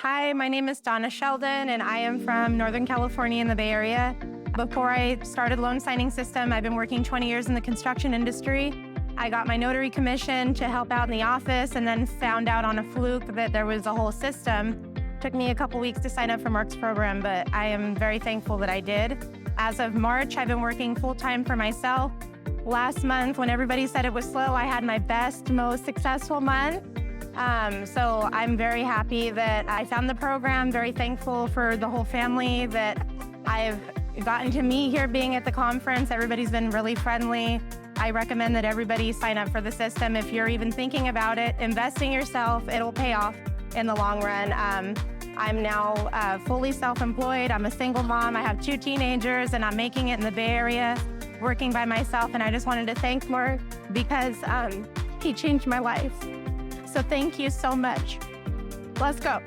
Hi, my name is Donna Sheldon, and I am from Northern California in the Bay Area. Before I started Loan Signing System, I've been working 20 years in the construction industry. I got my notary commission to help out in the office and then found out on a fluke that there was a whole system. Took me a couple weeks to sign up for Mark's program, but I am very thankful that I did. As of March, I've been working full-time for myself. Last month, when everybody said it was slow, I had my best, most successful month. So I'm very happy that I found the program, very thankful for the whole family that I've gotten to meet here being at the conference. Everybody's been really friendly. I recommend that everybody sign up for the system. If you're even thinking about it, invest in yourself, it'll pay off in the long run. I'm now fully self-employed. I'm a single mom. I have 2 teenagers and I'm making it in the Bay Area, working by myself. And I just wanted to thank Mark because he changed my life. So thank you so much. Let's go.